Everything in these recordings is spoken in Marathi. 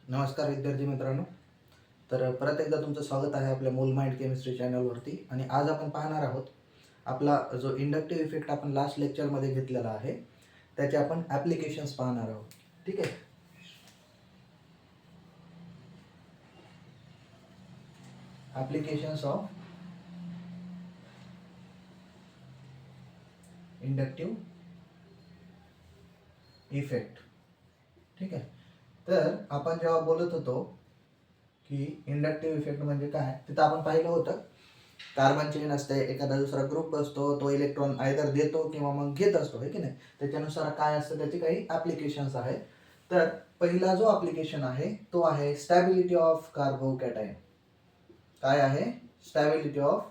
नमस्कार विद्यार्थी मित्रांनो. तर परत एकदा तुमचं स्वागत आहे आपल्या मूल माइंड केमिस्ट्री चॅनलवरती. आणि आज आपण पाहणार आहोत आपला जो इंडक्टिव्ह इफेक्ट आपण लास्ट लेक्चरमध्ये घेतलेला आहे त्याचे आपण ॲप्लिकेशन्स पाहणार आहोत. ठीक आहे. Applications of inductive effect. ठीक आहे. तर आपण जेव्हा बोलत होतो की इंडक्टिव्ह इफेक्ट म्हणजे काय, तिथं आपण पाहिलं होतं कार्बन चेन असते, एखादा दुसरा ग्रुप असतो, तो इलेक्ट्रॉन आयदर देतो किंवा मग घेत असतो, है की नाही. त्याच्यानुसार काय असतं, त्याची काही ॲप्लिकेशन्स आहेत. तर पहिला जो ॲप्लिकेशन आहे तो आहे स्टॅबिलिटी ऑफ कार्बोकॅटायन. काय आहे? Stability of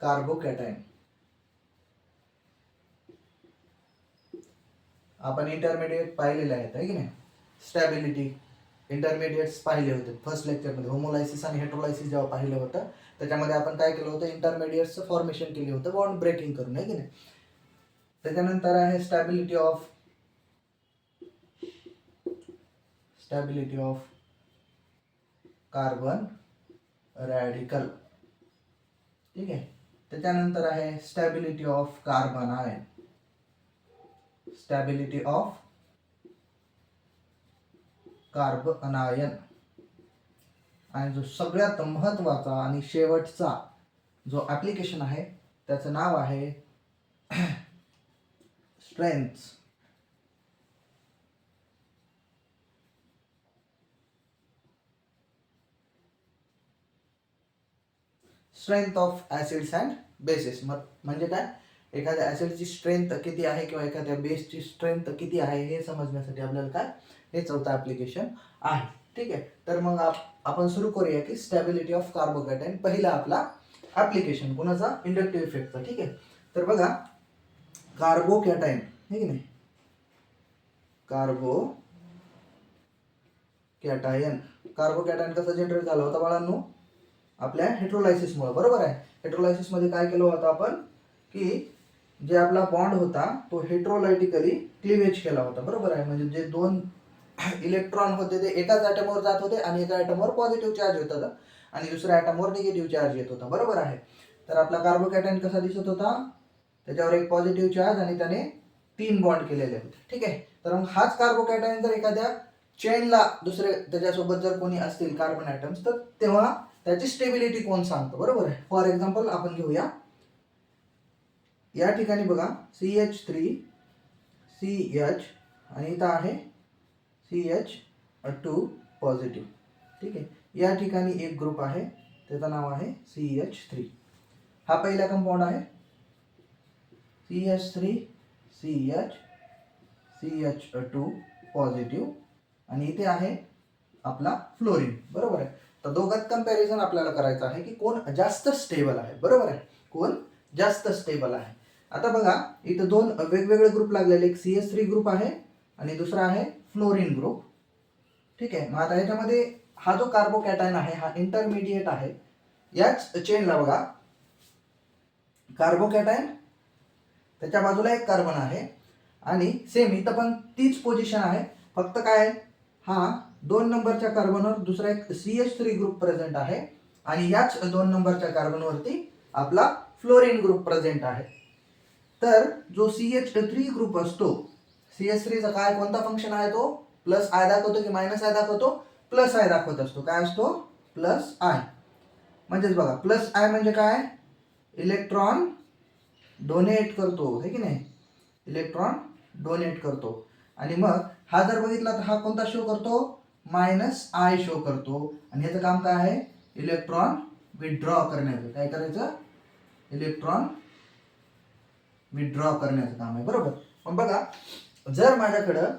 carbocation. आपण इंटरमिडिएट पाहिलेले आहेत, है की नाही. स्टॅबिलिटी इंटरमिडिएट्स पाहिले होते फर्स्ट लेक्चरमध्ये. होमोलायसिस आणि हेट्रोलायसिस जेव्हा पाहिलं होतं त्याच्यामध्ये आपण काय केलं होतं, इंटरमिडिएट्सचं फॉर्मेशन केलं होतं बॉन्ड ब्रेकिंग करून, आहे की नाही. त्याच्यानंतर आहे स्टॅबिलिटी ऑफ कार्बन रॅडिकल. ठीक आहे. त्याच्यानंतर आहे stability of carbon ion. Stability of carbon ion. आणि जो सगळ्यात महत्त्वाचा आणि शेवटचा जो ॲप्लिकेशन आहे त्याचं नाव आहे strength of acids and basis. म्हणजे काय, एखाद्या ॲसिडची स्ट्रेंथ किती आहे किंवा एखाद्या बेसची स्ट्रेंथ किती आहे हे समजण्यासाठी आपल्याला काय, हे चौथं ॲप्लिकेशन आहे. ठीक आहे. तर मग आपण सुरू करूया की स्टॅबिलिटी ऑफ कार्बोकॅटायन. पहिला आपला ॲप्लिकेशन कोणाचा, इंडक्टिव्ह इफेक्टचा. ठीक आहे. तर बघा, कार्बोकॅटायन, हे की नाही, कार्बोकॅटायन कसं जनरेट झालं होतं बाळांनो, आपल्या हेट्रोलायसिसमुळे. बरोबर आहे. हेट्रोलायसिसमध्ये काय केलं होतं आपण की जे आपला बॉन्ड होता तो हेट्रोलायटिकली क्लिवेज केला होता. बरोबर आहे. म्हणजे जे दोन इलेक्ट्रॉन होते ते एकाच ॲटमवर जात होते आणि एका ॲटमवर पॉझिटिव्ह चार्ज येत होता आणि दुसऱ्या ॲटमवर निगेटिव्ह चार्ज येत होता. बरोबर आहे. तर आपला कार्बोकॅटायन कसा दिसत होता, त्याच्यावर एक पॉझिटिव्ह चार्ज आणि त्याने 3 बॉन्ड केलेले होते. ठीक आहे. तर मग हाच कार्बोकॅटायन जर एखाद्या चेनला दुसरे त्याच्यासोबत जर कोणी असतील कार्बन ॲटम्स, तर तेव्हा त्याची स्टेबिलिटी कोण सांगतो. बरोबर आहे. फॉर एक्झाम्पल आपण घेऊया, या ठिकाणी बघा CH3CH आणि इथं आहे CH2 पॉझिटिव्ह. ठीक आहे. या ठिकाणी एक ग्रुप आहे, त्याचं नाव आहे CH3. हा पहिला कंपाऊंड आहे CH3CH CH2 पॉझिटिव्ह. आणि इथे आहे आपला फ्लोरीन. बरोबर आहे. तर दोघात कंपॅरिझन आपल्याला करायचं आहे की कोण जास्त स्टेबल आहे. बरोबर आहे. कोण जास्त स्टेबल आहे. आता बघा, इथं दोन वेगवेगळे ग्रुप लागलेले, एक CH3 ग्रुप आहे आणि दुसरा आहे फ्लोरीन ग्रुप. ठीक आहे. मग आता ह्याच्यामध्ये हा जो कार्बोकॅटायन आहे हा इंटरमिडिएट आहे. याच चेनला बघा, कार्बोकॅटायन त्याच्या बाजूला एक कार्बन आहे आणि सेम इथं पण तीच पोझिशन आहे. फक्त काय, हा 2 नंबरच्या कार्बनवर दुसरा एक CH3 ग्रुप प्रेझेंट आहे आणि याच 2 नंबरच्या कार्बनवरती आपला फ्लोरीन ग्रुप प्रेझेंट आहे. तर जो CH3 ग्रुप असतो, CH3चा काय, कोणता फंक्शन आहे तो, प्लस आय दाखवतो की मायनस आय दाखवतो, प्लस आय दाखवत असतो. काय असतो, प्लस आय. म्हणजेच बघा, प्लस आय म्हणजे काय, इलेक्ट्रॉन डोनेट करतो, है की नाही, इलेक्ट्रॉन डोनेट करतो. आणि मग हा जर बघितला तर हा कोणता शो करतो, मायनस आय शो करतो. आणि ह्याचं काम काय आहे, इलेक्ट्रॉन विथड्रॉ करण्याचं. काय करायचं, इलेक्ट्रॉन विथड्रॉ करण्याचं काम आहे. बरोबर. मग बघा, जर माझ्याकडं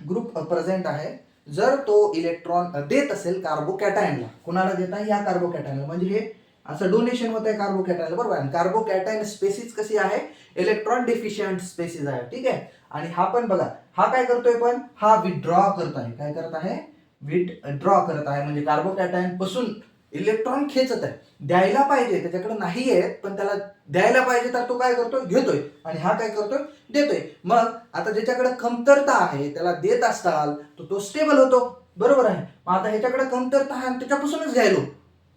ग्रुप प्रेझेंट आहे, जर तो इलेक्ट्रॉन देत असेल कार्बोकॅटायनला, कुणाला देत आहे, या कार्बोकॅटायनला, म्हणजे हे असं डोनेशन होत आहे कार्बोकॅटायनला. बरोबर आहे. कार्बोकॅटायन स्पेसिस कशी आहे, इलेक्ट्रॉन डिफिशियंट स्पेसिस आहे. ठीक आहे. आणि हा पण बघा, हा काय करतोय, पण हा विथड्रॉ करत आहे. काय करत आहे, विथड्रॉ करत आहे. म्हणजे कार्बोकॅटायन पासून इलेक्ट्रॉन खेचत आहे. द्यायला पाहिजे, त्याच्याकडे नाही आहे पण त्याला द्यायला पाहिजे, तर तो काय करतोय, घेतोय. आणि हा काय करतोय, देतोय. मग आता ज्याच्याकडे कमतरता आहे, त्याला देत असताल तर तो स्टेबल होतो. बरोबर आहे. मग आता ह्याच्याकडे कमतरता आहे आणि त्याच्यापासूनच घ्यायलो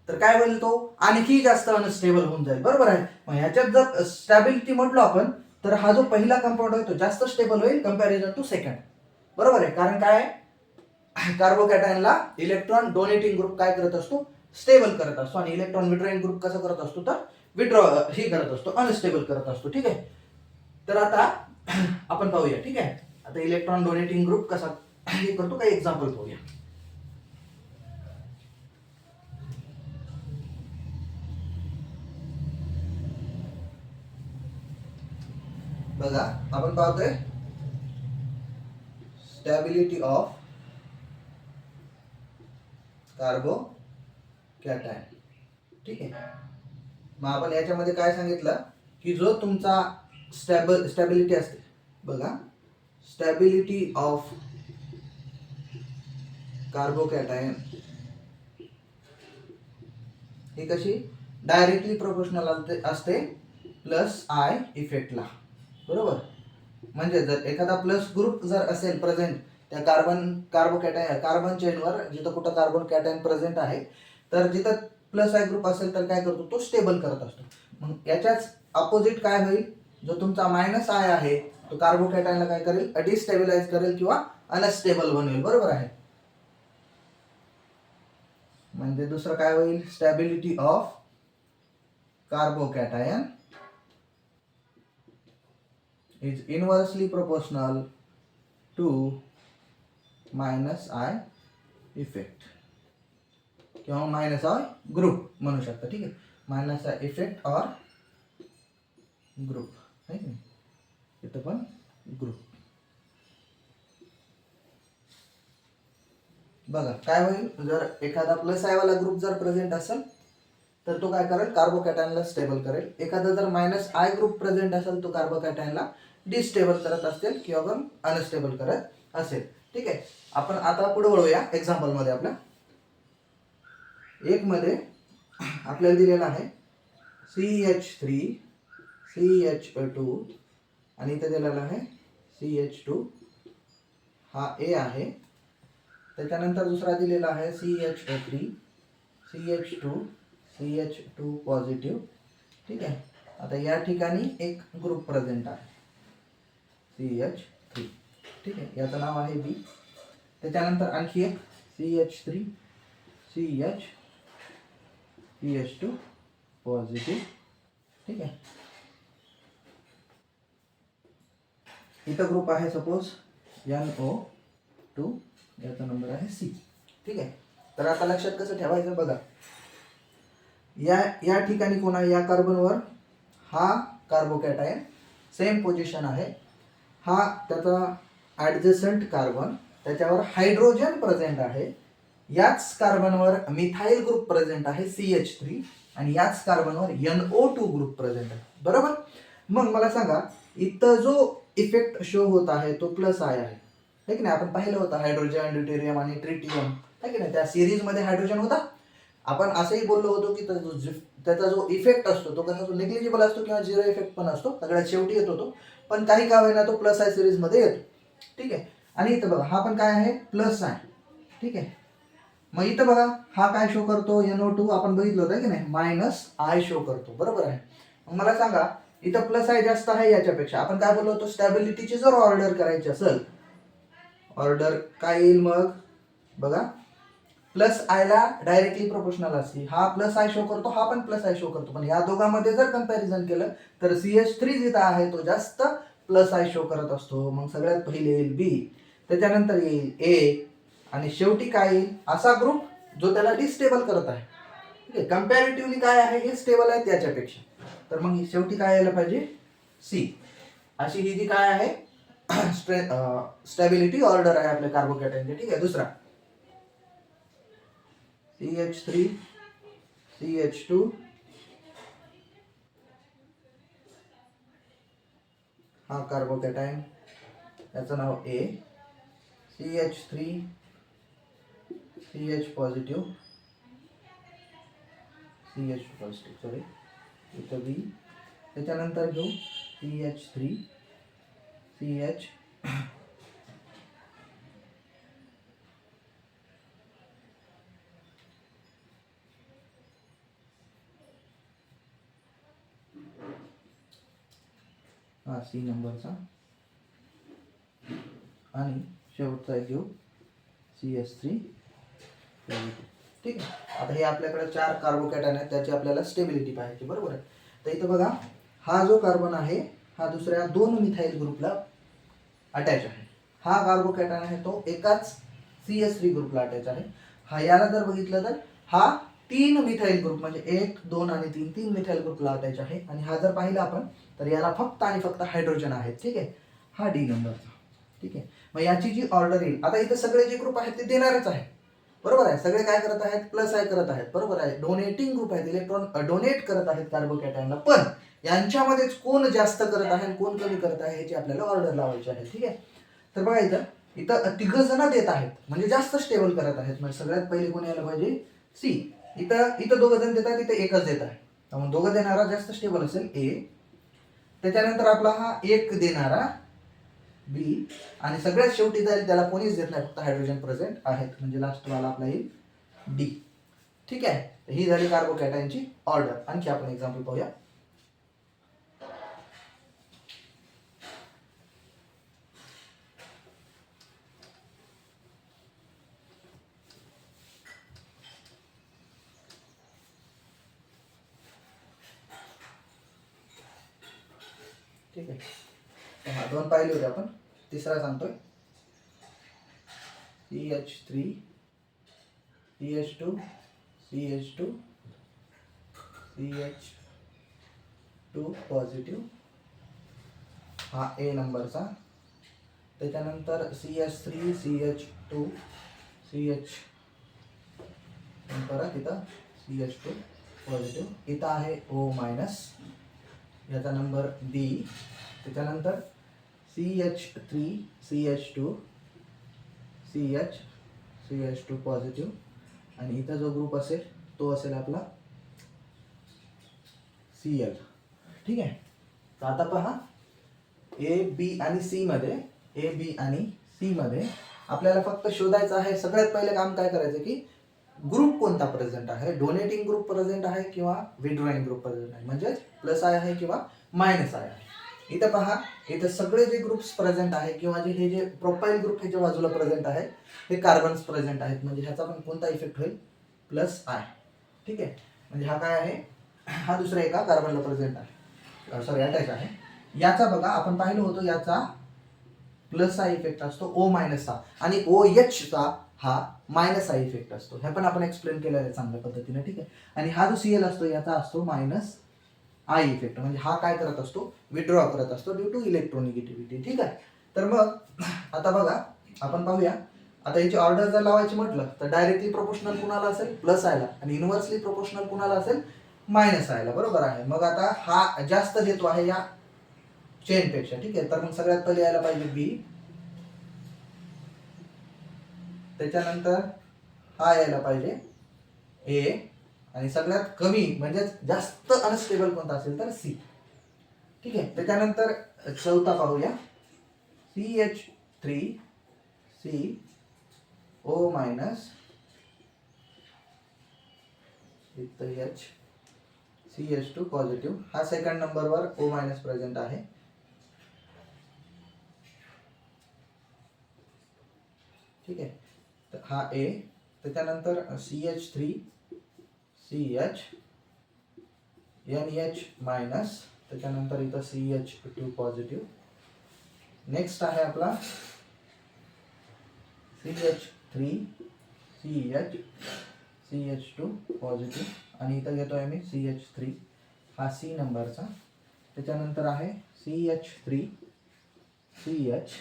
तर काय होईल, तो आणखी जास्त अनस्टेबल होऊन जाईल. बरोबर आहे. मग ह्याच्यात जर स्टॅबिलिटी म्हटलो आपण तर हा जो पहिला कंपाऊंड आहे तो जास्त स्टेबल होईल कंपॅरिझन टू सेकंड. बरोबर आहे. कारण काय आहे, कार्बोकॅटायनला इलेक्ट्रॉन डोनेटिंग ग्रुप काय करत असतो, स्टेबल करत असतो, आणि इलेक्ट्रॉन विड्रॉइंग ग्रुप कसं करत असतो तर विड्रॉ हे करत असतो, अनस्टेबल करत असतो. ठीक आहे. तर आता आपण पाहूया. ठीक आहे. आता इलेक्ट्रॉन डोनेटिंग ग्रुप कसा हे करतो काही एक्झाम्पल पाहूया. बघा आपण पाहतोय स्टॅबिलिटी ऑफ कार्बोकॅटायन. ठीक आहे. मग आपण याच्यामध्ये काय सांगितलं की जो तुमचा स्टॅबिलिटी असते, बघा स्टॅबिलिटी ऑफ कार्बोकॅटायन ही कशी डायरेक्टली प्रोपोर्शनल असते प्लस आय इफेक्टला. बरोबर. म्हणजे जर एखादा प्लस ग्रुप जर असेल प्रेझेंट त्या कार्बन चेनवर, जिथं कुठं कार्बन कॅटायन प्रेझेंट आहे, तर जिथं प्लस आय ग्रुप असेल तर काय करतो, तो स्टेबल करत असतो. मग याच्याच अपोजिट काय होईल, जो तुमचा मायनस आय आहे तो कार्बोकॅटायनला काय करेल, डिस्टेबिलाइज करेल किंवा अनस्टेबल बनवेल. बरोबर आहे. म्हणजे दुसरं काय होईल, stability of carbocation is inversely proportional to minus I effect किंवा मायनस आय ग्रुप म्हणू शकता. ठीक आहे. मायनस आय इफेक्ट और ग्रुप आहे की नाही, इथं पण ग्रुप. बघा काय होईल, जर एखादा प्लस आय वाला ग्रुप जर प्रेझेंट असेल तर तो काय करेल, कार्बोकॅटायनला स्टेबल करेल. एखादा जर मायनस आय ग्रुप प्रेझेंट असेल तो कार्बोकॅटायनला डिस्टेबल करत असेल किंवा पण अनस्टेबल करत असेल. ठीक आहे. आपण आता पुढे वळूया एक्झाम्पल मध्ये. आपल्या एक मध्ये आपल्याला दिलेला आहे CH3 CH2 आणि इथे दिलेला आहे CH2, हा A आहे. त्याच्यानंतर दुसरा दिलेला आहे CH3 CH2 CH2 पॉझिटिव्ह. ठीक आहे. आता या ठिकाणी एक ग्रुप प्रेझेंट आहे CH3. ठीक आहे. याचं नाव आहे B. त्याच्यानंतर आणखी एक CH3 CH CH2 पॉझिटिव्ह. ठीक आहे. इथं ग्रुप आहे सपोज NO2, याचा नंबर आहे C. ठीक आहे. तर आता लक्षात कसं ठेवायचं बघा, या ठिकाणी कोण आहे, या कार्बनवर हा कार्बोकॅटायन सेम पोझिशन आहे, हा त्याचा ॲडजसंट कार्बन, त्याच्यावर हायड्रोजन प्रेझेंट आहे. याच कार्बनवर मिथाइल ग्रुप प्रेझेंट आहे CH3, आणि याच कार्बनवर NO2 ग्रुप प्रेझेंट आहे. बरोबर. मग मला सांगा, इथं जो इफेक्ट शो होत आहे तो प्लस आय आहे की नाही. आपण पाहिलं होतं हायड्रोजन, ड्यूटेरियम आणि ट्रिटियम आहे की नाही, त्या सिरीज मध्ये हायड्रोजन होता. आपण असंही बोललो होतो की त्याचा जो इफेक्ट असतो तो कसा निग्लिजिबल असतो किंवा झिरो इफेक्ट पण असतो, सगळ्यात शेवटी येतो तो, पण काही का होईना तो प्लस आय सिरीज मध्ये येतो. ठीक आहे. आणि इथं बघा हा पण काय आहे, प्लस आय. ठीक आहे. मग इथं बघा हा काय शो करतो, NO2 आपण बघितलं होतं की नाही, मायनस आय शो करतो. बरोबर आहे. मग मला सांगा, इथं प्लस आय जास्त आहे याच्यापेक्षा, आपण काय बोललो होतो, स्टॅबिलिटीची जर ऑर्डर करायची असेल, ऑर्डर काय येईल मग बघा, प्लस आयला डायरेक्टली प्रोपोर्शनल असते. हा प्लस आय शो करतो, हा पण प्लस आय शो करतो, पण या दोघांमध्ये जर कंपॅरिझन केलं तर CH3 जिथं आहे तो जास्त प्लस आय शो करत असतो. मग सगळ्यात पहिले येईल B, त्याच्यानंतर येईल A, आणि शेवटी काय येईल, असा ग्रुप जो त्याला डिस्टेबल करत आहे. ठीक आहे. कंपॅरेटिव्हली काय आहे, हे स्टेबल आहे त्याच्यापेक्षा, तर मग शेवटी काय यायला पाहिजे, C. अशी ही जी काय आहे स्टॅबिलिटी ऑर्डर आहे आपल्या कार्बोकॅटायनची. ठीक आहे. दुसरा CH3 CH2 हा कार्बोकॅटायन, याचं नाव A, CH3 CH positive, CH positive sorry, इथं B. त्याच्यानंतर घेऊ CH3 CH हा सी नंबरचा आणि शेवटचा एक घेऊ CH3 ठीक आहे. आता हे आपल्याकडे 4 कार्बोकॅटायन आहेत, त्याची आपल्याला स्टेबिलिटी पाहायची बरोबर आहे. तर इथं बघा हा जो कार्बन आहे हा दुसऱ्या 2 मिथाइल ग्रुपला अटॅच आहे. हा कार्बोकॅटायन आहे तो एकाच CH3 ग्रुपला अटॅच आहे. हा याला जर बघितलं तर हा 3 मिथाइल ग्रुप म्हणजे 1 2 आणि 3 मिथाइल ग्रुपला अटॅच आहे. आणि हा जर पाहिला आपण तर याला फक्त आणि फक्त हायड्रोजन आहेत. ठीक आहे. हा डी नंबरचा ठीक आहे. मग याची जी ऑर्डर येईल आता इथे सगळे जे ग्रुप आहेत ते देणारच आहे बरोबर आहे. सगळे काय करत आहेत प्लस आय करत आहेत बरोबर आहे. डोनेटिंग ग्रुप आहेत, इलेक्ट्रॉन डोनेट करत आहेत कार्बोकॅटायनला. पण यांच्यामध्येच कोण जास्त करत आहे कोण कमी करत आहे याची आपल्याला ऑर्डर लावायची आहे. ठीक आहे. तर बघा इथं तिघ जण देत आहेत म्हणजे जास्त स्टेबल करत आहेत. म्हणजे सगळ्यात पहिले कोण यायला पाहिजे सी. इथं दोघं जण देतात, इथं एकच देत आहे. त्यामुळे दोघं देणारा जास्त स्टेबल असेल ए. त्याच्यानंतर आपला हा एक देणारा बी आणि सगळ्यात शेवटी जाईल त्याला कोणीच देत नाही, फक्त हायड्रोजन प्रेझेंट आहेत म्हणजे लास्ट वाला आपला येईल डी. ठीक आहे. ही झाली कार्बोकॅटायनची ऑर्डर. आणखी आपण एक्झाम्पल पाहूया. ठीक आहे. हा 2 पाहिले होते आपण, तिसरा सांगतोय CH3 CH2 CH2 CH2 positive हा ए नंबरचा. त्याच्यानंतर CH3 CH2 CH परत इथं CH2 पॉझिटिव्ह. इथं आहे O मायनस, याचा नंबर बी. त्याच्यानंतर CH3 CH2 CH2 पॉझिटिव्ह आणि इथं जो ग्रुप असेल तो असेल आपला Cl. ठीक आहे. तर आता पहा ए बी आणि सी मध्ये आपल्याला फक्त शोधायचं आहे. सगळ्यात पहिले काम काय करायचं की ग्रुप कोणता प्रेझेंट आहे, डोनेटिंग ग्रुप प्रेझेंट आहे किंवा विड्रॉइंग ग्रुप प्रेझेंट आहे, म्हणजेच प्लस आय आहे किंवा मायनस आय आहे. इथं पहा इथं सगळे जे ग्रुप्स प्रेझेंट आहे किंवा हे जे प्रोपाईल ग्रुप ह्याच्या बाजूला प्रेझेंट आहे हे कार्बन्स प्रेझेंट आहेत म्हणजे ह्याचा पण कोणता इफेक्ट होईल प्लस आय. ठीक आहे. म्हणजे हा काय आहे हा दुसऱ्या एका कार्बनला प्रेझेंट आहे, सॉरी अटॅच आहे. याचा बघा आपण पाहिलं होतं याचा प्लस आय इफेक्ट असतो ओ मायनसचा आणि OH चा हा मायनस आय इफेक्ट असतो. हे पण आपण एक्सप्लेन केलेलं आहे चांगल्या पद्धतीने. ठीक आहे. आणि हा जो Cl असतो याचा असतो मायनस आय इफेक्ट म्हणजे हा काय करत असतो विड्रॉ करत असतो ड्यू टू इलेक्ट्रोनिगेटिव्हिटी. ठीक आहे. तर मग आता बघा आपण पाहूया. आता याची ऑर्डर जर लावायची म्हटलं तर डायरेक्टली प्रोपोर्शनल कुणाला असेल प्लस आयला आणि इन्व्हर्सली प्रोपोर्शनल कुणाला असेल मायनस आयला बरोबर आहे. मग आता हा जास्त देतो आहे या चेन पेक्षा. ठीक आहे. तर मग सगळ्यात पहिले यायला पाहिजे बी, त्याच्यानंतर हा यायला पाहिजे ए आणि सगळ्यात कमी म्हणजे जास्त अनस्टेबल कोणता असेल तर सी. ठीक आहे. त्याच्यानंतर चौथा पाहूया CH3 CO minus H CH2 positive. हा सेकंड नंबरवर O मायनस प्रेझेंट आहे. ठीक आहे. तर हा ए. त्याच्यानंतर CH3 CH NH मायनस. त्याच्यानंतर इथं CH2 पॉझिटिव्ह. नेक्स्ट आहे आपला CH3 CH CH2 पॉझिटिव्ह आणि इथं घेतोय मी CH3 हा सी नंबरचा. त्याच्यानंतर आहे CH3 CH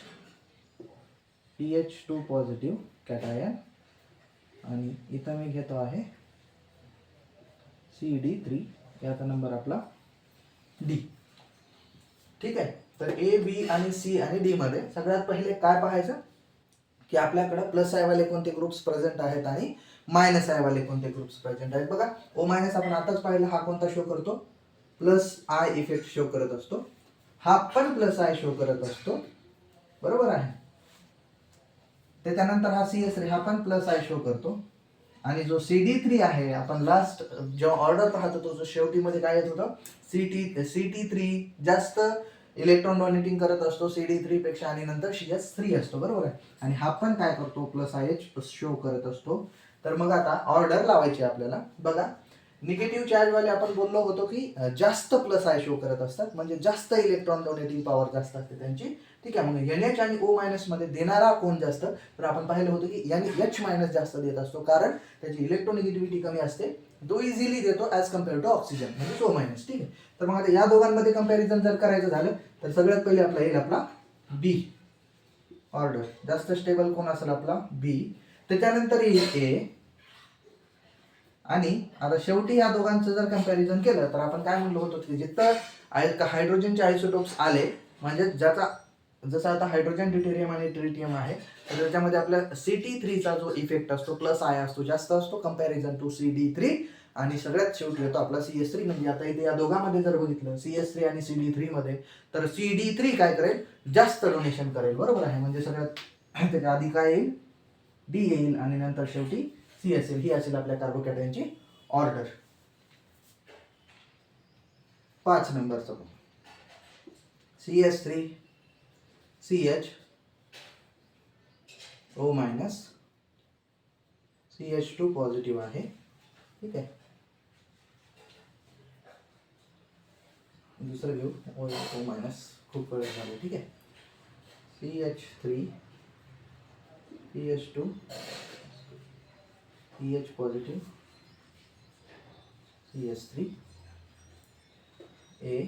CH2 positive cation आणि इथं मी घेतो आहे CD3 याचा नंबर आपला डी. ठीक आहे. तर ए बी आणि सी आणि डी मध्ये सगळ्यात पहिले काय पाहायचं की आपल्याकडे प्लस आय वाले कोणते ग्रुप्स प्रेझेंट आहेत आणि मायनस आय वाले कोणते ग्रुप्स प्रेझेंट आहेत. बघा ओ मायनस आपण आताच पाहिलं हा कोणता शो करतो प्लस आय इफेक्ट शो करत असतो. हा पण प्लस आय शो करत असतो बरोबर आहे. त्याच्यानंतर हा CS3 हा पण प्लस आय शो करतो आणि जो CD3 आहे आपण लास्ट जेव्हा ऑर्डर पाहत होतो जो शेवटी मध्ये काय येत होतं CT3 जास्त इलेक्ट्रॉन डोनेटिंग करत असतो CD3 पेक्षा आणि नंतर CS3 असतो, बरोबर आहे. आणि हा पण काय करतो प्लस IH शो करत असतो. तर मग आता ऑर्डर लावायची आपल्याला. बघा निगेटिव्ह चार्ज वाले आपण बोललो होतो की जास्त प्लस आय शो करत असतात, म्हणजे जास्त इलेक्ट्रॉन डोनेटिंग पॉवर जास्त असते त्यांची. ठीक आहे, मग NH आणि O मायनस मध्ये देणारा कोण जास्त, तर आपण पाहिलं होतं की H मायनस जास्त देत असतो, कारण त्याची इलेक्ट्रोनिगेटिव्हिटी कमी असते. तो इझिली देतो ॲज कम्पेअर टू ऑक्सिजन म्हणजे O मायनस. ठीक आहे, तर मग आता या दोघांमध्ये कंपॅरिझन जर करायचं झालं तर सगळ्यात पहिले आपला येईल आपला B ऑर्डर. जास्त स्टेबल कोण असेल आपला B. त्याच्यानंतर येईल A. आणि आता शेवटी या दोघांचं जर कंपॅरिझन केलं तर आपण काय म्हणलो होतो की जिथं हायड्रोजनचे आयसोटोप्स आले, म्हणजे ज्याचा जसं आता हायड्रोजन ड्यूटेरियम आणि ट्रिटियम आहे, तर त्याच्यामध्ये आपल्या CT3चा जो इफेक्ट असतो प्लस आय असतो जास्त असतो कंपॅरिझन टू CD3. आणि सगळ्यात शेवटी येतो आपला CS3. म्हणजे आता इथे या दोघांमध्ये जर बघितलं CS3 आणि CD3 मध्ये, तर CD3 काय करेल जास्त डोनेशन करेल, बरोबर आहे. म्हणजे सगळ्यात त्याच्या आधी काय येईल D येईल आणि नंतर शेवटी C असेल. ही असेल आपल्या कार्बोकॅटायनची ऑर्डर. 5 नंबरचा CS3 CH O minus CH2 positive आहे. ठीक आहे, दुसरं घेऊ O मायनस, खूप वेळ झाले. ठीक आहे, CH3 CH2 CH positive CS3 A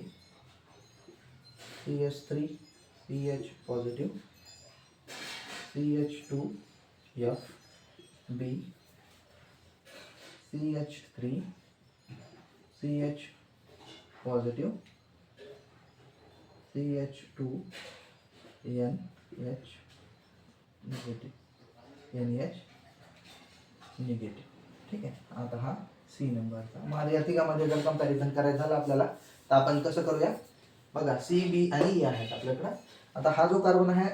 CS3 CH positive CH2 F B CH3 CH positive CH2 NH negative NH negative. ठीक आहे, आता हा C नंबरचा. मग या तिघांमध्ये जर कंपॅरिझन करायचं झालं आपल्याला तर आपण कसं करूया. बघा C B आणि E आहेत आपल्याकडं. आता हा जो कार्बन आहे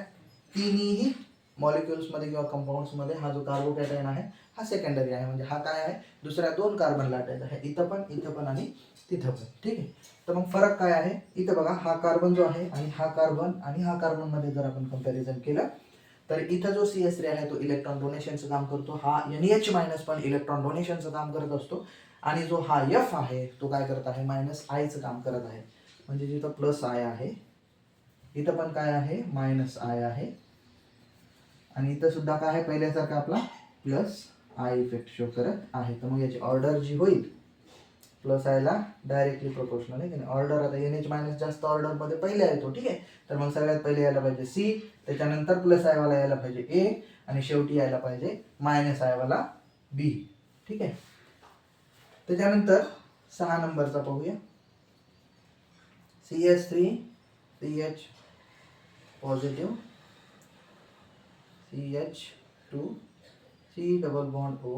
तिन्ही मॉलिक्युल्समध्ये किंवा कंपाऊंड्समध्ये हा जो कार्बोकॅटायन आहे हा सेकंडरी आहे. म्हणजे हा काय आहे दुसऱ्या 2 कार्बन लाटायचा आहे, इथं पण आणि तिथं पण. ठीक आहे, तर मग फरक काय आहे इथं बघा. हा कार्बन जो आहे आणि हा कार्बन मध्ये जर आपण कंपॅरिझन केलं तर इथं जो CS3 आहे तो इलेक्ट्रॉन डोनेशनचं काम करतो. हा NH मायनस पण इलेक्ट्रॉन डोनेशनचं काम करत असतो. आणि जो हा F आहे तो काय करत आहे मायनस आयचं काम करत आहे. म्हणजे जिथं प्लस आय आहे इथं पण काय आहे मायनस आय आहे. आणि इथं सुद्धा काय आहे पहिल्यासारखा आपला प्लस आय इफेक्ट शो करत आहे. तर मग याची ऑर्डर जी होईल प्लस आयला डायरेक्टली प्रोपोर्शनल आहे की नाही. ऑर्डर आता NH मायनस जास्त ऑर्डर मध्ये पहिले येतो. ठीक आहे, तर मग सगळ्यात पहिले यायला पाहिजे C, त्याच्यानंतर प्लस आय वाला यायला पाहिजे A, आणि शेवटी यायला पाहिजे मायनस आय वाला B. ठीक आहे, त्याच्यानंतर 6 नंबरचा पाहूया. CS3 CH positive CH2 C double bond O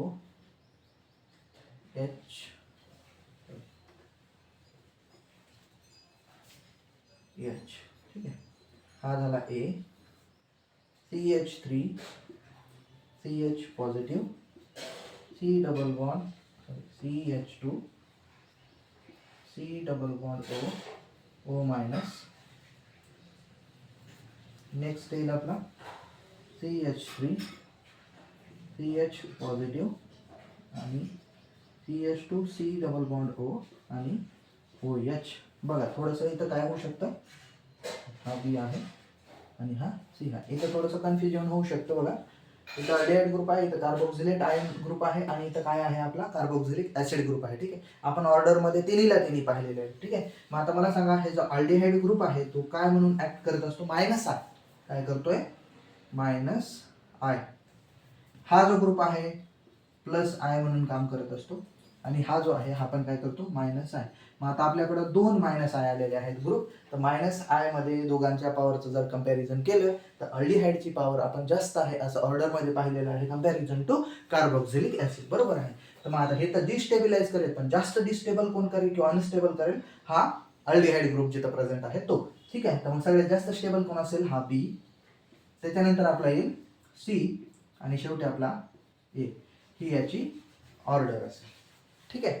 H H. ठीक आहे, हा झाला A. CH3 CH positive C double bond CH2 C double bond O minus. Next येईल आपला CH3 CH पॉझिटिव्ह आणि CH2 C double bond O आणि OH. बघा थोडंसं इथं काय होऊ शकतं, हा B आहे आणि हा C आहे. इथं थोडंसं कन्फ्युजन होऊ शकतं. बघा इथं अल्डिहाइड ग्रुप आहे, इथं कार्बोक्सिलेट आयन ग्रुप आहे आणि इथं काय आहे आपला कार्बोक्सिलिक ऍसिड ग्रुप आहे. ठीक आहे, आपण ऑर्डरमध्ये तिन्ही पाहिलेले आहे. ठीक आहे, मग आता मला सांगा हे जो अल्डिहाइड ग्रुप आहे तो काय म्हणून ऍक्ट करत असतो मायनस आय. काय करतोय मायनस आय. हा जो ग्रुप आहे प्लस आय म्हणून काम करत असतो आणि हा जो आहे हा पण काय करतो मायनस आय. मग आता आपल्याकडे 2 मायनस आय आलेले आहेत ग्रुप. तर मायनस आय मध्ये दोघांच्या पॉवरचं जर कंपॅरिझन केलं तर अल्डिहाइडची पॉवर आपण जास्त आहे असं ऑर्डरमध्ये पाहिलेलं आहे कंपॅरिझन टू कार्बोक्सिलिक ऍसिड, बरोबर आहे. तर मग आता हे तर डिस्टेबिलाइज करेल, पण जास्त डिस्टेबल कोण करेल किंवा अनस्टेबल करेल हा अल्डिहाइड ग्रुप जिथं प्रेझेंट आहे तो. ठीक आहे, तर मग सगळ्यात जास्त स्टेबल कोण असेल हा B, त्याच्यानंतर आपला येईल C आणि शेवटी आपला A. ही याची ऑर्डर असेल. ठीक आहे,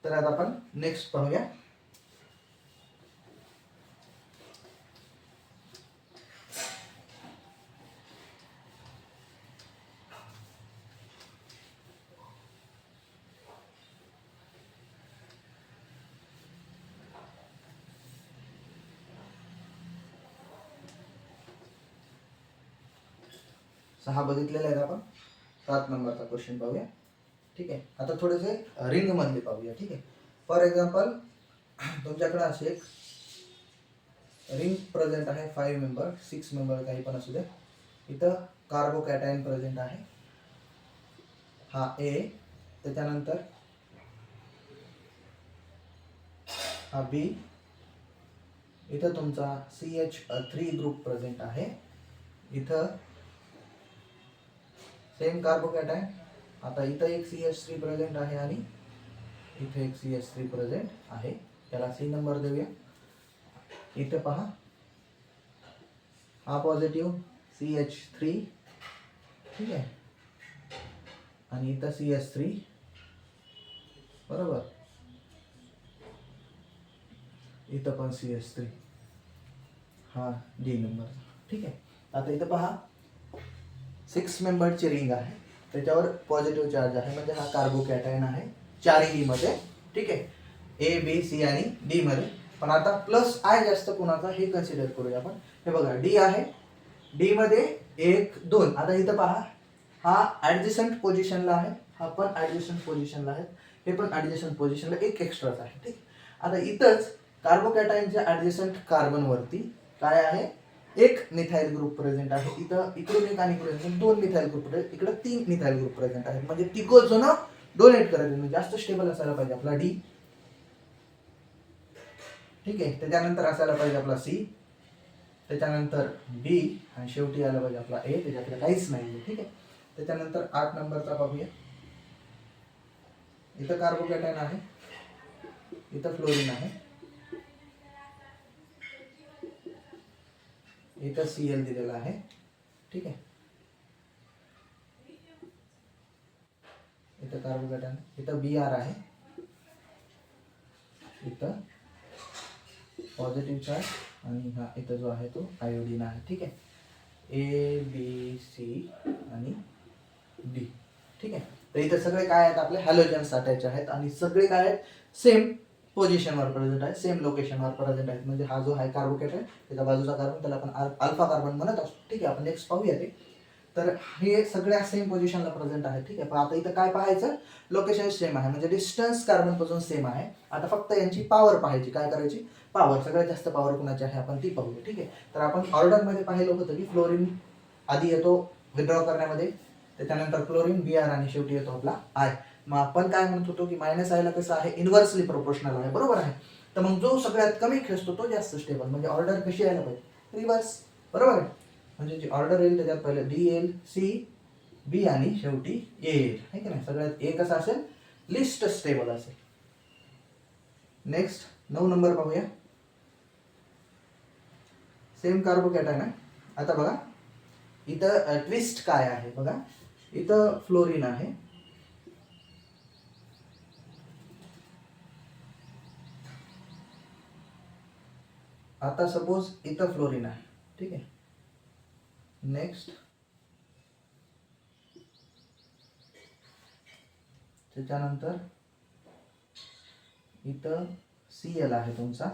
तर आता आपण नेक्स्ट पाहूया. 6 बघितलेले आहेत आपण. 7 नंबरचा क्वेश्चन पाहूया. ठीक आहे. आता थोडेसे रिंग मधले पाहूया. ठीक आहे. फॉर एक्झाम्पल तुमच्याकडे असे एक रिंग प्रेझेंट आहे 5 मेंबर 6 मेंबर काही पण असू दे. इथं कार्बोकॅटायन प्रेझेंट आहे. हा ए, त्याच्यानंतर हा बी, इथं तुमचा CH3 ग्रुप प्रेझेंट आहे. इथं सेम कार्बोकॅटायन. आता इथं एक CH3 प्रेझेंट आहे आणि इथे एक CH3 प्रेझेंट आहे. त्याला C नंबर देऊया. इथं पहा, हा पॉझिटिव्ह CH3, ठीक आहे, आणि इथं CH3 बरोबर, इथं पण CH3, हा D नंबर. ठीक आहे. आता इथं पहा 6 मेंबरची रिंग आहे, त्याच्यावर पॉझिटिव्ह चार्ज आहे म्हणजे हा कार्बोकॅटायन आहे चारही मध्ये. ठीक आहे, A B C आणि D मध्ये. पण आता प्लस आय जास्त कोणाचा हे कन्सिडर करूया आपण. हे बघा D आहे, D मध्ये 1 2. आता इथं पहा, हा ऍडजस्टंट पोझिशनला आहे, हा पण ऍडजस्टंट पोझिशनला आहे, हे पण ऍडजस्टंट पोझिशनला, एक एक्स्ट्राच आहे. ठीक. आता इथंच कार्बोकॅटायनच्या ऍडजस्टंट कार्बन वरती काय आहे, एक मिथाइल ग्रुप प्रेझेंट आहे. इथं इकडून एक आणि इकडून 2 मिथाइल ग्रुप प्रेझेंट, इकडे 3 मिथाइल ग्रुप प्रेझेंट आहेत. म्हणजे तिघोजण डोनेट करायचे, म्हणजे जास्त स्टेबल असायला पाहिजे आपला डी. ठीक आहे. त्याच्यानंतर असायला पाहिजे आपला सी, त्याच्यानंतर बी, आणि शेवटी आला पाहिजे आपला ए. त्याच्याकडे काहीच नाही. ठीक आहे. त्याच्यानंतर 8 नंबरचा पाहूया. इथं कार्बोकॅटायन आहे, इथं फ्लोरीन आहे, इथं Cl दिलेला आहे. ठीक आहे. इथं कार्बोकॅटायन, इथं Br आहे, इथं पॉझिटिव्ह चार्ज, आणि हा इथं जो आहे तो आयोडीन आहे. ठीक आहे. A B C आणि D. ठीक आहे. तर इथं सगळे काय आहेत आपले हॅलोजन्स अटॅच आहेत आणि सगळे काय आहेत सेम पोझिशनवर प्रेझेंट आहे, सेम लोकेशनवर प्रेझेंट आहेत. म्हणजे हा जो आहे कार्बोकॅटायन, त्याच्या बाजूचा कार्बन, त्याला आपण अल्फा कार्बन म्हणत असतो. ठीक आहे. आपण नेक्स्ट पाहूया ते. तर हे सगळ्या सेम पोझिशनला प्रेझेंट आहे. ठीक आहे. पण आता इथं काय पाहायचं, लोकेशन सेम आहे, म्हणजे डिस्टन्स कार्बन पासून सेम आहे. आता फक्त यांची पॉवर पाहायची. काय करायची, पॉवर, सगळ्यात जास्त पॉवर कुणाची आहे आपण ती पाहूया. ठीक आहे. तर आपण ऑर्डरमध्ये पाहिलं होतं की फ्लोरीन आधी येतो विड्रॉ करण्यामध्ये, त्याच्यानंतर क्लोरीन, Br, आणि शेवटी येतो आपला आय. मग आपण काय म्हणत होतो की मायनस आयला कसं आहे, इन्व्हर्सली प्रोपोर्शनल आहे, बरोबर आहे. तर मग जो सगळ्यात कमी खेचतो तो जास्त स्टेबल. म्हणजे ऑर्डर कशी यायला पाहिजे, रिव्हर्स, बरोबर आहे. म्हणजे जी ऑर्डर येईल त्याच्यात पहिले D येईल, C, B, आणि शेवटी A येईल, आहे की नाही. सगळ्यात A कसा असेल, लिस्ट स्टेबल असेल. नेक्स्ट 9 नंबर पाहूया. सेम कार्बोकॅटायन आहे. आता बघा इथं ट्विस्ट काय आहे बघा, इथं फ्लोरीन आहे, आता सपोज इथं फ्लोरीन आहे. ठीक आहे. नेक्स्ट त्याच्यानंतर इथं Cl आहे तुमचा,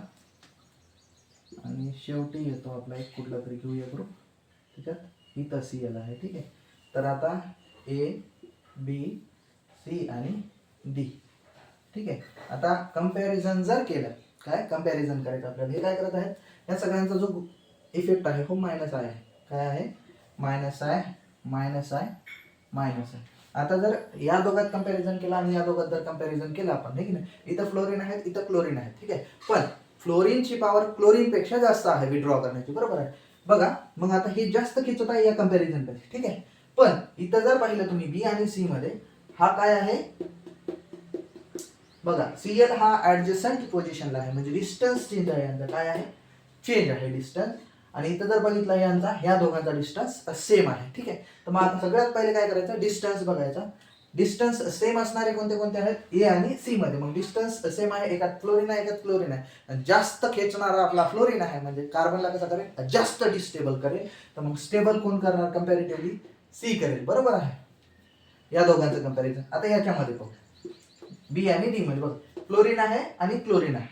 आणि शेवटी येतो आपला एक कुठला तरी घेऊया ग्रुप, त्याच्यात इथं Cl आहे. ठीक आहे. तर आता A B C आणि D. ठीक आहे. आता कंपॅरिझन जर केलं, काय कंपॅरिझन करायचं आपल्याला, हे काय करत आहेत, या सगळ्यांचा जो इफेक्ट आहे हो मायनस आय आहे. काय आहे, minus I, minus I, minus I. आता जर या दोघात कंपॅरिझन केला आणि या दोघात जर कंपॅरिझन केलं आपण, ठीक आहे, इथं फ्लोरीन आहेत, इथं क्लोरीन आहे. ठीक आहे. पण फ्लोरीनची पॉवर क्लोरीन पेक्षा जास्त आहे विड्रॉ करण्याची, बरोबर आहे. बघा मग आता हे जास्त खेचत आहे या कंपॅरिझन मध्ये. ठीक आहे. पण इथं जर पाहिलं तुम्ही बी आणि सी मध्ये, हा काय आहे बघा, Cl हा ऍडजस्टंट पोझिशनला आहे, म्हणजे डिस्टन्स चेंज आहे यांचा, काय आहे, चेंज आहे डिस्टन्स. आणि इथं जर बघितलं यांचा, ह्या दोघांचा डिस्टन्स सेम आहे. ठीक आहे. तर मग आता सगळ्यात पहिले काय करायचं, डिस्टन्स बघायचा. डिस्टन्स सेम असणारे कोणते कोणते आहेत, ए आणि सी मध्ये. मग डिस्टन्स सेम आहे, एकात फ्लोरीन आहे, एकात क्लोरीन आहे. जास्त खेचणारा आपला फ्लोरीन आहे, म्हणजे कार्बनला कसं करेल, जास्त डिस्टेबल करेल. तर मग स्टेबल कोण करणार कंपॅरेटिव्हली, सी करेल, बरोबर आहे. या दोघांचं कंपॅरिझन आता याच्यामध्ये पाहू. बी आणि डी मध्ये बघा, फ्लोरीन आहे आणि क्लोरीन आहे,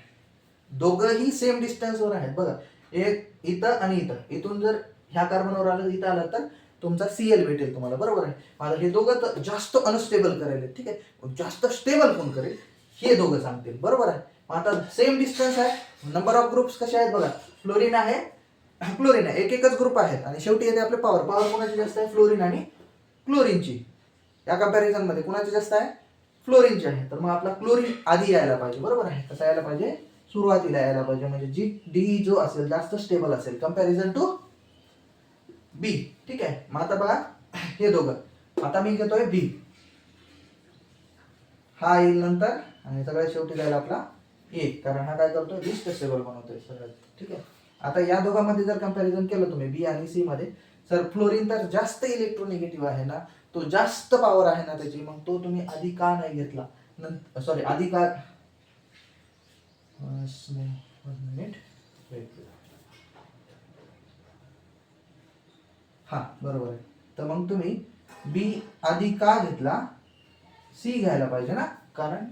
दोघंही सेम डिस्टन्सवर आहेत. बघा, एक इथं आणि इथं, इथून जर ह्या कार्बनवर आलं, इथं आलं तर तुमचा Cl भेटेल तुम्हाला, बरोबर आहे. माझं हे दोघं तर जास्त अनस्टेबल करेल, ठीक आहे. जास्त स्टेबल कोण करेल हे दोघं सांगतील, बरोबर आहे. मग आता सेम डिस्टन्स आहे, नंबर ऑफ ग्रुप्स कसे आहेत बघा. फ्लोरीन आहे, क्लोरीन आहे, एक एकच ग्रुप आहेत आणि शेवटी येते आपले पॉवर. पॉवर कोणाची जास्त आहे, फ्लोरीन आणि क्लोरीनची. या कंपॅरिझन मध्ये कोणाची जास्त आहे, फ्लोरीनची आहे. तर मग आपला क्लोरीन आधी यायला पाहिजे, बरोबर आहे. कसं यायला पाहिजे, सुरुवातीला यायला पाहिजे, म्हणजे जी डी जो असेल जास्त स्टेबल असेल कंपॅरिझन टू बी, ठीक आहे. मग आता बघा हे दोघं, आता मी घेतोय बी, हा येईल नंतर आणि सगळ्यात शेवटी जाईल आपला ए, कारण हा काय करतोय, लिस्ट स्टेबल बनवतोय सगळ्यात, ठीक आहे. आता या दोघांमध्ये जर कंपॅरिझन केलं तुम्ही बी आणि सी मध्ये, तर फ्लोरीन तर जास्त इलेक्ट्रोनिगेटिव्ह आहे ना, तो जास्त पॉवर आहे ना त्याची, मग तो तुम्ही आधी का नाही घेतला, सॉरी आधी का, मिनिट, हा बरोबर आहे. तर मग तुम्ही बी आधी का घेतला, सी घ्यायला पाहिजे ना, कारण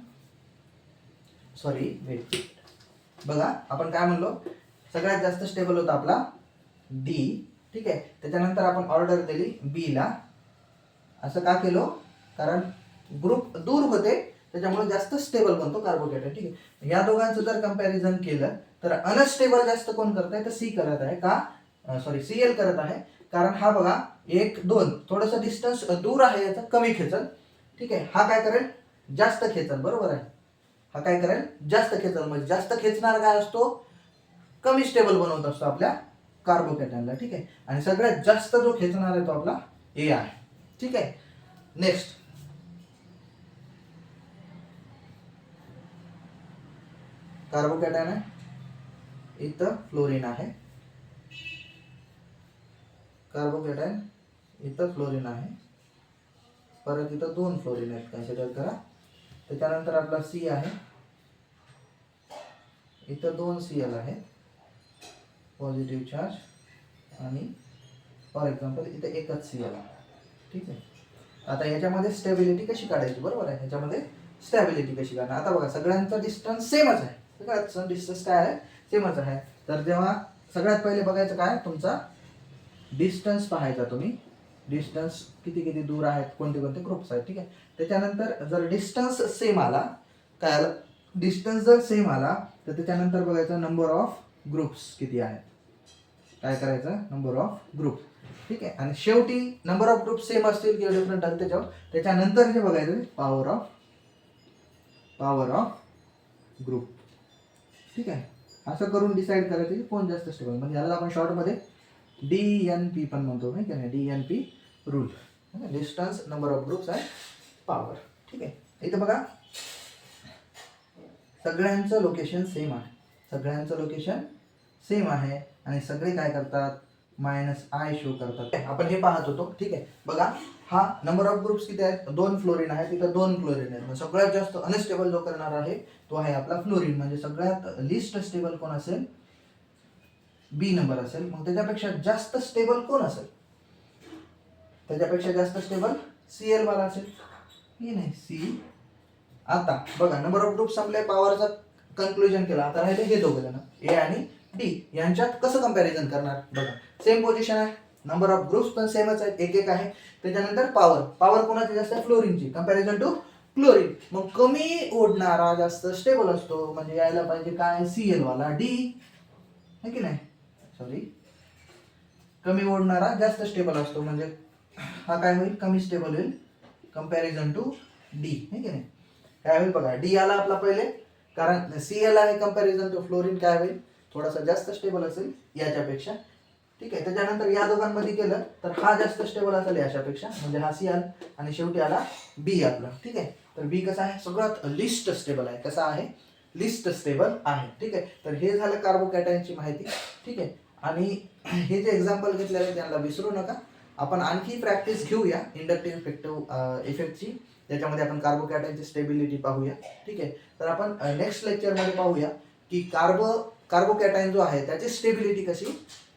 सॉरी वेट, बघा आपण काय म्हणलो, सगळ्यात जास्त स्टेबल होता आपला डी, ठीक आहे. त्याच्यानंतर आपण ऑर्डर दिली बी ला. असं का केलो, कारण ग्रुप दूर होते त्याच्यामुळे जास्त स्टेबल बनतो कार्बोकेटन, ठीक आहे. या दोघांचं जर कंपॅरिझन केलं तर अनस्टेबल जास्त कोण करत आहे, तर सी करत आहे का, सॉरी Cl करत आहे. कारण हा बघा 1 2 थोडस डिस्टन्स दूर आहे, याचा कमी खेचल, ठीक आहे. हा काय करेल, जास्त खेचल, बरोबर आहे. हा काय करेल, जास्त खेचल, म्हणजे जास्त खेचणार काय असतो, कमी स्टेबल बनवत असतो आपल्या कार्बोकॅटनला, ठीक आहे. आणि सगळ्यात जास्त जो खेचणार आहे तो आपला ए आहे, ठीक आहे. नेक्स्ट कार्बोकॅटन आहे, इथं फ्लोरीन आहे, कार्बोकॅटन इथं फ्लोरीन आहे, परत इथं 2 फ्लोरीन आहेत, कन्सिडर करा. त्याच्यानंतर आपला सी आहे, इथं 2 Cl आहे पॉझिटिव्ह चार्ज, आणि फॉर एक्झाम्पल इथं एकच Cl आहे, ठीक आहे. आता याच्यामध्ये स्टेबिलिटी कशी काढायची, बरोबर आहे. ह्याच्यामध्ये स्टॅबिलिटी कशी काढणार, आता बघा सगळ्यांचा डिस्टन्स सेमच आहे, सगळ्यात डिस्टन्स काय आहे, सेमच आहे. तर जेव्हा सगळ्यात पहिले बघायचं काय, तुमचा डिस्टन्स पाहायचा तुम्ही, डिस्टन्स किती किती दूर आहेत, कोणते कोणते ग्रुप्स आहेत, ठीक आहे. त्याच्यानंतर जर डिस्टन्स सेम आला, काय आलं, डिस्टन्स जर सेम आला तर त्याच्यानंतर बघायचं नंबर ऑफ ग्रुप्स किती आहेत, काय करायचं, नंबर ऑफ ग्रुप, ठीक आहे. आणि शेवटी नंबर ऑफ ग्रुप सेम असतील किंवा डिफरंट असतील त्याच्यावर, त्याच्यानंतर जे बघायचं पॉवर ऑफ ग्रुप, ठीक आहे. असं करून डिसाईड करायचं की कोण जास्त स्टेबल, म्हणजे याला आपण शॉर्टमध्ये DNP पण म्हणतो, नाही का, DNP rule, distance, number of groups आणि पॉवर, ठीक आहे. इथं बघा सगळ्यांचं लोकेशन सेम आहे, सगळ्यांचं लोकेशन सेम आहे आणि सगळे काय करतात, -I शो करतात. आपण हे पाहत होतो, ठीक आहे. बघा हा नंबर ऑफ ग्रुप्स किती आहेत, 2 फ्लोरीन आहे, तिथं 2 फ्लोरीन आहेत. सगळ्यात जास्त अनस्टेबल जो करणार आहे तो आहे आपला फ्लोरीन, म्हणजे सगळ्यात लिस्ट स्टेबल कोण असेल, बी नंबर असेल. मग त्याच्यापेक्षा जास्त स्टेबल कोण असेल, त्याच्यापेक्षा जास्त स्टेबल Cl वाला असेल, हे नाही सी. आता बघा नंबर ऑफ ग्रुप संपले, पॉवरचा कन्क्लुजन केला, आता राहिले हे दोघं जण ए आणि डी, यांच्यात कसं कंपॅरिझन करणार, बघा सेम पोझिशन आहे, नंबर ऑफ ग्रुप्स पण सेमच आहेत, एक एक आहे. त्याच्यानंतर पॉवर कोणाची जास्त आहे, फ्लोरीनची, कंपॅरिझन टू क्लोरीन. मग कमी ओढणारा जास्त स्टेबल असतो, म्हणजे यायला पाहिजे काय, Cl वाला डी, है की नाही, सॉरी कमी ओढणारा जास्त स्टेबल असतो, म्हणजे हा काय होईल, कमी स्टेबल होईल कंपॅरिझन टू डी, है की नाही. काय होईल बघा, डी आला आपला पहिले, कारण Cl आहे कंपॅरिझन टू फ्लोरीन, काय होईल, थोडासा जास्त स्टेबल असेल याच्यापेक्षा, ठीक आहे. त्याच्यानंतर या दोघांमध्ये केलं तर हा जास्त स्टेबल असेल याच्यापेक्षा, म्हणजे हा Cl, आणि शेवटी आला बी आपला, ठीक आहे. तर बी कसा आहे, सगळ्यात लिस्ट स्टेबल आहे, कसा आहे, लिस्ट स्टेबल आहे, ठीक आहे. तर हे झालं कार्बोकॅटायनची माहिती, ठीक आहे. आणि हे जे एक्झाम्पल घेतलेले आहे त्यांना विसरू नका. आपण आणखी प्रॅक्टिस घेऊया इंडक्टिव्ह इफेक्टची, त्याच्यामध्ये आपण कार्बोकॅटायनची स्टेबिलिटी पाहूया, ठीक आहे. तर आपण नेक्स्ट लेक्चरमध्ये पाहूया की कार्बोकॅटायन जो आहे त्याची स्टेबिलिटी कशी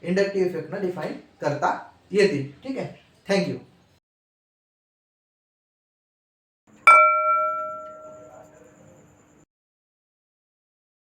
इंडक्टिव्ह इफेक्टनं डिफाईन करता येते, ठीक आहे. थँक्यू.